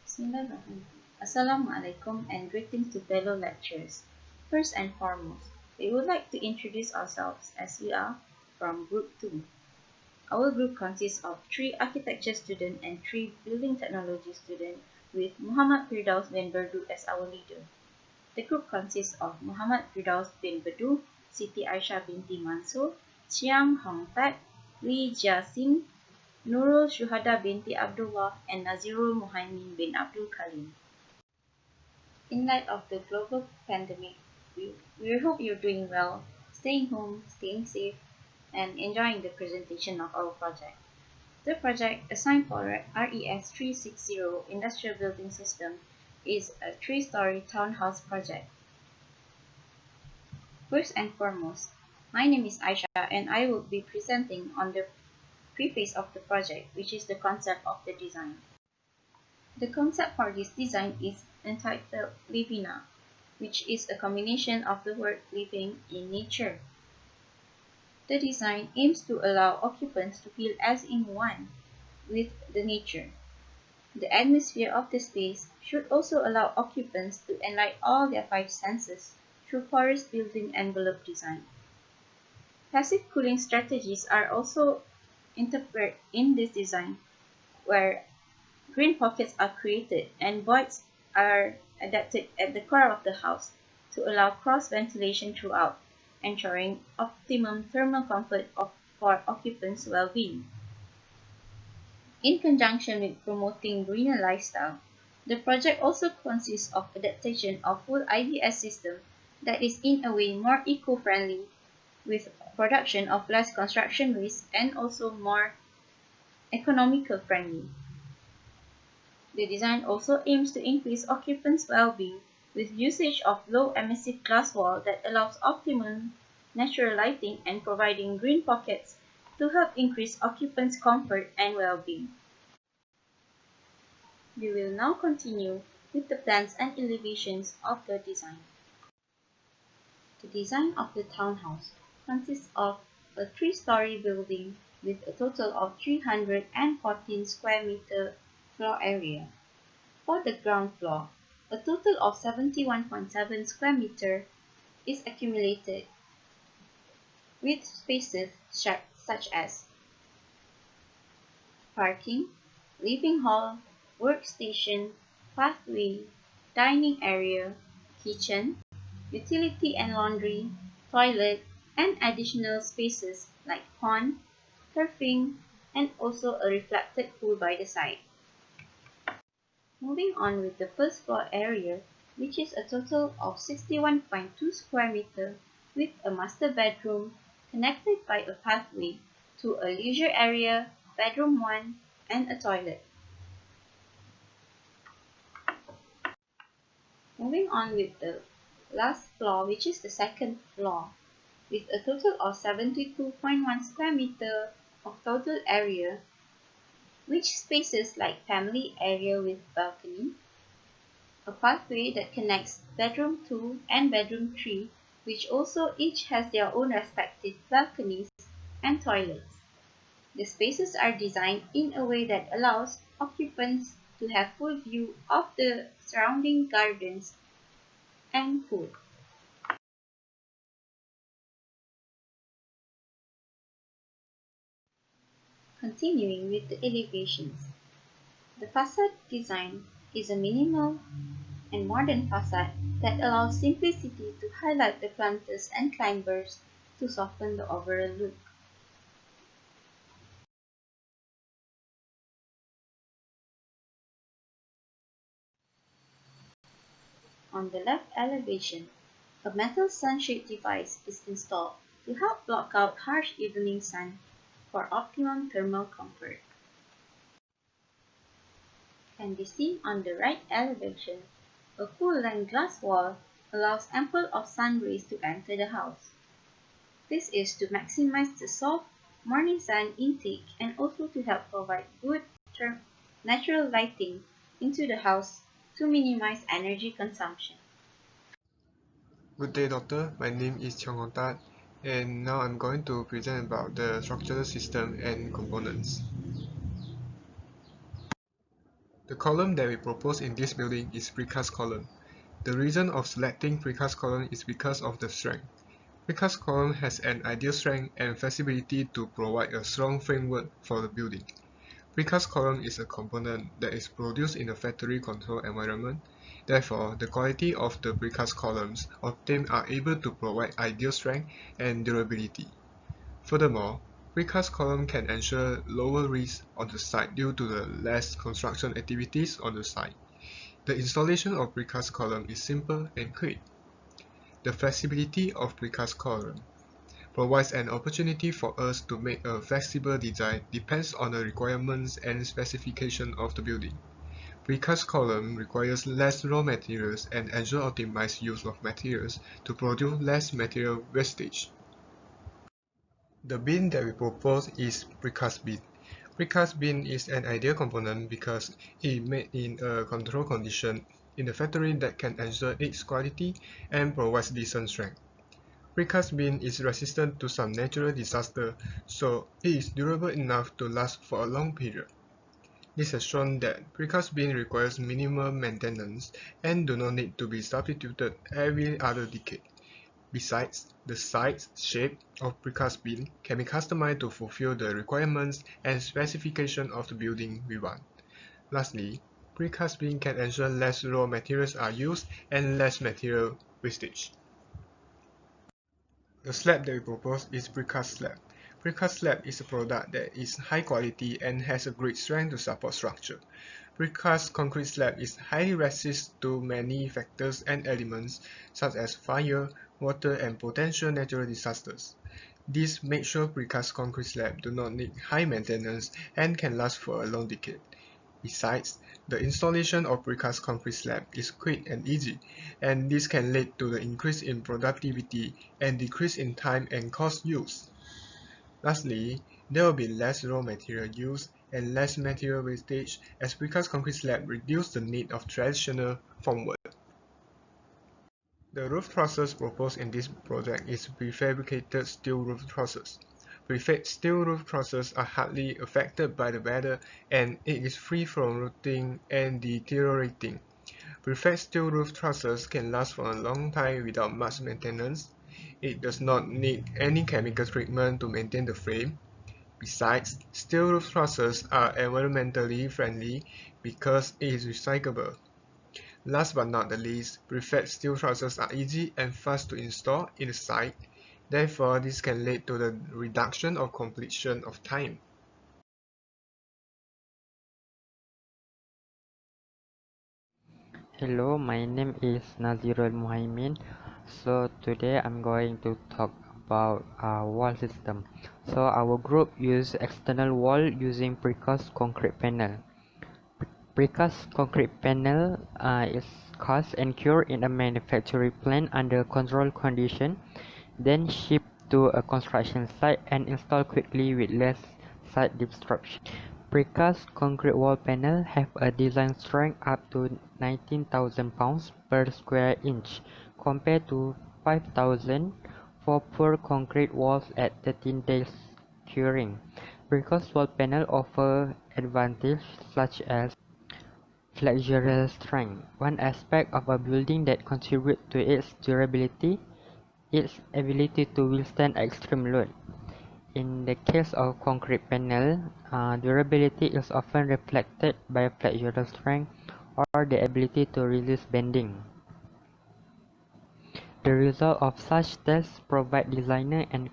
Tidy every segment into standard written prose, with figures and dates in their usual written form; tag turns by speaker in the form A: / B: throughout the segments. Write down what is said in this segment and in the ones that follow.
A: Bismillahirrahmanirrahim. Assalamualaikum and greetings to fellow lecturers. First and foremost, we would like to introduce ourselves as we are from Group 2. Our group consists of 3 architecture students and 3 building technology students with Muhammad Firdaus bin Berdu as our leader. The group consists of Muhammad Firdaus bin Berdu, Siti Aisyah binti Mansur, Chiang Hong Tat, Lee Jia Sim, Nurul Shuhada binti Abdullah, and Nazirul Muhaimin bin Abdul Kalim. In light of the global pandemic, we hope you're doing well, staying home, staying safe, and enjoying the presentation of our project. The project assigned for RES 360 Industrial Building System is a 3-story townhouse project. First and foremost, my name is Aisha and I will be presenting on the preface of the project, which is the concept of the design. The concept for this design is entitled Livina, which is a combination of the word living in nature. The design aims to allow occupants to feel as in one with the nature. The atmosphere of the space should also allow occupants to enlighten all their 5 senses through porous building envelope design. Passive cooling strategies are also interpreted in this design, where green pockets are created and voids are adapted at the core of the house to allow cross ventilation throughout, ensuring optimum thermal comfort for occupants' well-being. In conjunction with promoting greener lifestyle, the project also consists of adaptation of full IBS system that is in a way more eco-friendly, with production of less construction waste and also more economical friendly. The design also aims to increase occupants' well-being with usage of low-emissive glass wall that allows optimum natural lighting and providing green pockets to help increase occupants' comfort and well-being. We will now continue with the plans and elevations of the design. The design of the townhouse consists of a 3-story building with a total of 314 square meter floor area. For the ground floor, a total of 71.7 square meter is accumulated with spaces such as parking, living hall, workstation, pathway, dining area, kitchen, utility and laundry, toilet, and additional spaces like pond, turfing, and also a reflected pool by the side. Moving on with the first floor area, which is a total of 61.2 square meter with a master bedroom connected by a pathway to a leisure area, bedroom 1, and a toilet. Moving on with the last floor, which is the second floor, with a total of 72.1 square meter of total area, which spaces like family area with balcony, a pathway that connects bedroom 2 and bedroom 3, which also each has their own respective balconies and toilets. The spaces are designed in a way that allows occupants to have full view of the surrounding gardens and pool. Continuing with the elevations. The facade design is a minimal and modern facade that allows simplicity to highlight the planters and climbers to soften the overall look. On the left elevation, a metal sunshade device is installed to help block out harsh evening sun for optimum thermal comfort. Can be seen on the right elevation, a full-length glass wall allows ample of sun rays to enter the house. This is to maximize the soft morning sun intake and also to help provide good natural lighting into the house to minimize energy consumption.
B: Good day, doctor. My name is Chiang Hong Tat, and now I'm going to present about the structural system and components. The column that we propose in this building is precast column. The reason of selecting precast column is because of the strength. Precast column has an ideal strength and flexibility to provide a strong framework for the building. Precast column is a component that is produced in a factory controlled environment. Therefore, the quality of the precast columns obtained are able to provide ideal strength and durability. Furthermore, precast column can ensure lower risk on the site due to the less construction activities on the site. The installation of precast column is simple and quick. The flexibility of precast column provides an opportunity for us to make a flexible design depends on the requirements and specification of the building. Precast column requires less raw materials and ensure optimized use of materials to produce less material wastage. The bin that we propose is precast bin. Precast bin is an ideal component because it is made in a controlled condition in the factory that can ensure its quality and provides decent strength. Precast bin is resistant to some natural disaster, so it is durable enough to last for a long period. This has shown that precast bin requires minimal maintenance and do not need to be substituted every other decade. Besides, the size, shape of precast bin can be customized to fulfill the requirements and specification of the building we want. Lastly, precast bin can ensure less raw materials are used and less material wastage. The slab that we propose is precast slab. Precast slab is a product that is high quality and has a great strength to support structure. Precast concrete slab is highly resistant to many factors and elements such as fire, water, and potential natural disasters. This makes sure precast concrete slab do not need high maintenance and can last for a long decade. Besides, the installation of precast concrete slab is quick and easy, and this can lead to the increase in productivity and decrease in time and cost used. Lastly, there will be less raw material use and less material wastage as precast concrete slab reduce the need of traditional formwork. The roof trusses proposed in this project is prefabricated steel roof trusses. Prefabricated steel roof trusses are hardly affected by the weather and it is free from rotting and deteriorating. Prefabricated steel roof trusses can last for a long time without much maintenance. It does not need any chemical treatment to maintain the frame. Besides, steel roof trusses are environmentally friendly because it is recyclable. Last but not the least, prefabricated steel trusses are easy and fast to install in the site. Therefore, this can lead to the reduction of completion of time.
C: Hello, my name is Nazirul Muhaimin. So today I'm going to talk about wall system. So our group use external wall using precast concrete panel. Precast concrete panel is cast and cured in a manufacturing plant under controlled condition, then shipped to a construction site and installed quickly with less site disruption. Precast concrete wall panel have a design strength up to 19,000 pounds per square inch compared to 5,000 for poor concrete walls at 13 days curing. Precast wall panel offer advantages such as flexural strength. One aspect of a building that contributes to its durability is its ability to withstand extreme load. In the case of concrete panel, durability is often reflected by flexural strength or the ability to resist bending. The result of such tests provide designer and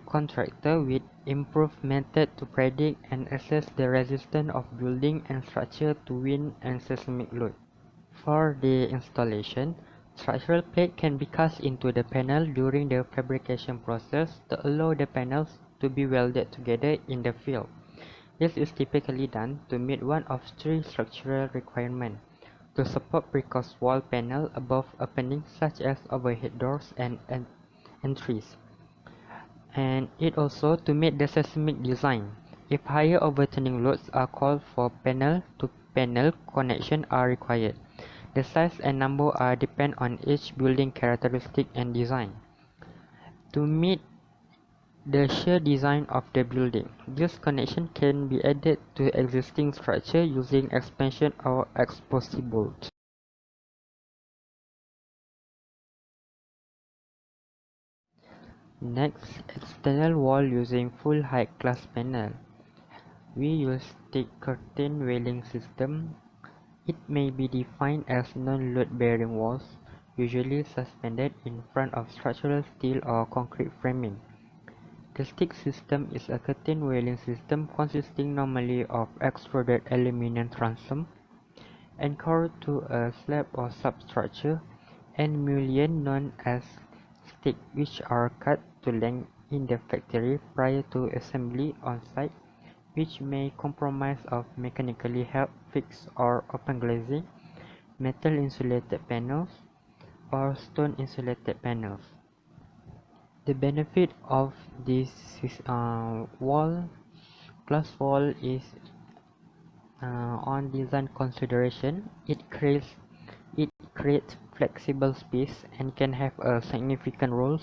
C: contractor with improved method to predict and assess the resistance of building and structure to wind and seismic load. For the installation, structural plate can be cast into the panel during the fabrication process to allow the panels to be welded together in the field. This is typically done to meet one of three structural requirements: to support precast wall panel above openings such as overhead doors and entries, and it also to meet the seismic design. If higher overturning loads are called for, panel-to-panel connection are required. The size and number are depend on each building characteristic and design. To meet The shear design of the building. This connection can be added to existing structure using expansion or exposed bolts. Next, external wall using full height glass panel. We use thick curtain railing system. It may be defined as non-load bearing walls, usually suspended in front of structural steel or concrete framing. The stick system is a curtain railing system consisting normally of extruded aluminum transom anchored to a slab or substructure and mullion known as stick, which are cut to length in the factory prior to assembly on site, which may compromise of mechanically held fixed or open glazing, metal insulated panels, or stone insulated panels. The benefit of this glass wall is on design consideration. It creates flexible space and can have a significant role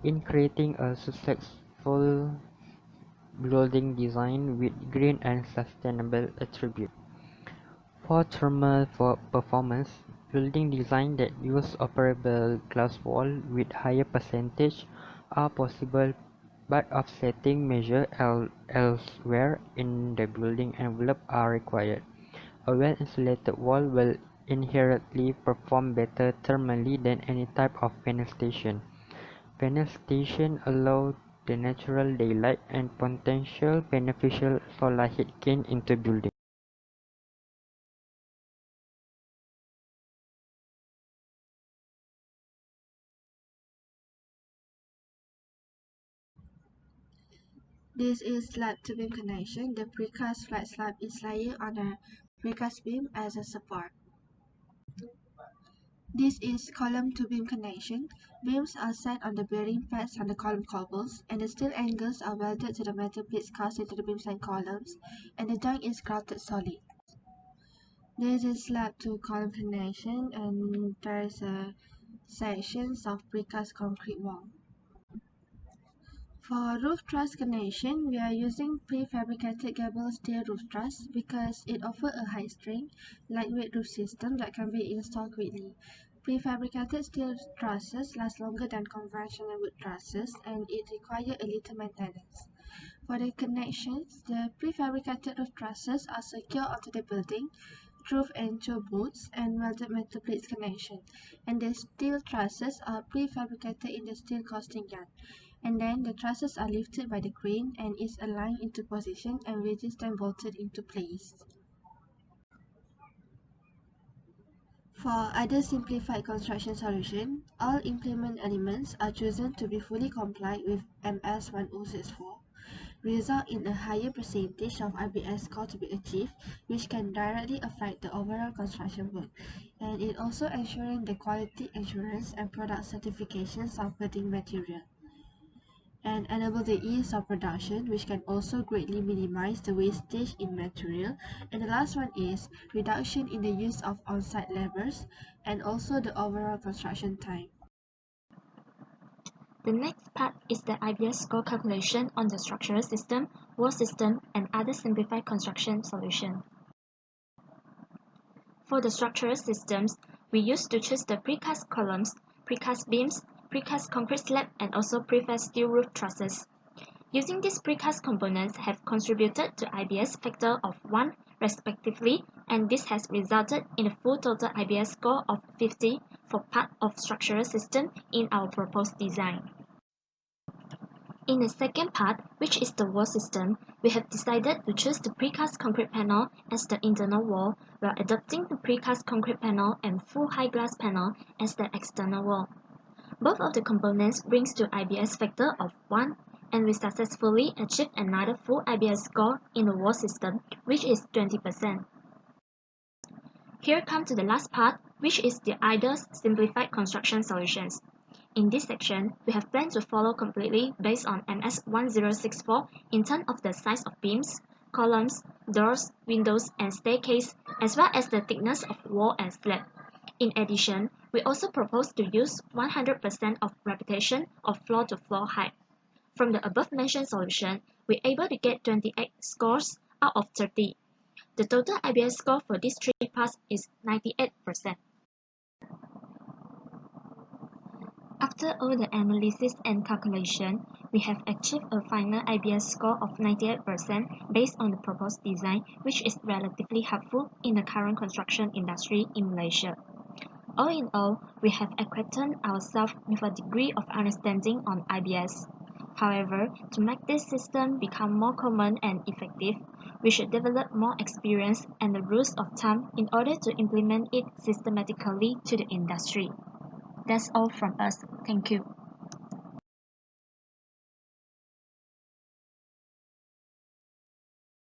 C: in creating a successful building design with green and sustainable attributes. For thermal performance, building design that use operable glass wall with higher percentage are possible, but offsetting measures elsewhere in the building envelope are required. A well-insulated wall will inherently perform better thermally than any type of fenestation. Fenestation allows the natural daylight and potential beneficial solar heat gain into building.
D: This is slab-to-beam connection. The precast flat slab is layered on a precast beam as a support. This is column-to-beam connection. Beams are set on the bearing pads on the column corbels, and the steel angles are welded to the metal plates cast into the beams and columns, and the joint is grouted solid. This is slab-to-column connection, and there's a sections of precast concrete wall. For roof truss connection, we are using prefabricated gable steel roof truss because it offers a high strength, lightweight roof system that can be installed quickly. Prefabricated steel trusses last longer than conventional wood trusses, and it requires a little maintenance. For the connections, the prefabricated roof trusses are secured onto the building through anchor bolts and welded metal plates connection, and the steel trusses are prefabricated in the steel casting yard. And then the trusses are lifted by the crane and is aligned into position and wedges then bolted into place. For other simplified construction solution, all implement elements are chosen to be fully compliant with MS 1064, result in a higher percentage of IBS score to be achieved, which can directly affect the overall construction work, and it also ensuring the quality assurance and product certifications of building material, and enable the ease of production, which can also greatly minimize the wastage in material. And the last one is reduction in the use of on-site laborers and also the overall construction time.
E: The next part is the IBS score calculation on the structural system, wall system, and other simplified construction solution. For the structural systems, we used to choose the precast columns, precast beams, precast concrete slab, and also prefast steel roof trusses. Using these precast components have contributed to IBS factor of 1 respectively, and this has resulted in a full total IBS score of 50 for part of structural system in our proposed design. In the second part, which is the wall system, we have decided to choose the precast concrete panel as the internal wall, while adopting the precast concrete panel and full high glass panel as the external wall. Both of the components brings to IBS factor of 1, and we successfully achieved another full IBS score in the wall system, which is 20%. Here come to the last part, which is the other simplified construction solutions. In this section, we have planned to follow completely based on MS 1064 in terms of the size of beams, columns, doors, windows, and staircase, as well as the thickness of wall and slab. In addition, we also propose to use 100% of repetition of floor-to-floor height. From the above-mentioned solution, we're able to get 28 scores out of 30. The total IBS score for these 3 parts is 98%. After all the analysis and calculation, we have achieved a final IBS score of 98% based on the proposed design, which is relatively helpful in the current construction industry in Malaysia. All in all, we have equipped ourselves with a degree of understanding on IBS. However, to make this system become more common and effective, we should develop more experience and the rules of thumb in order to implement it systematically to the industry. That's all from us. Thank you.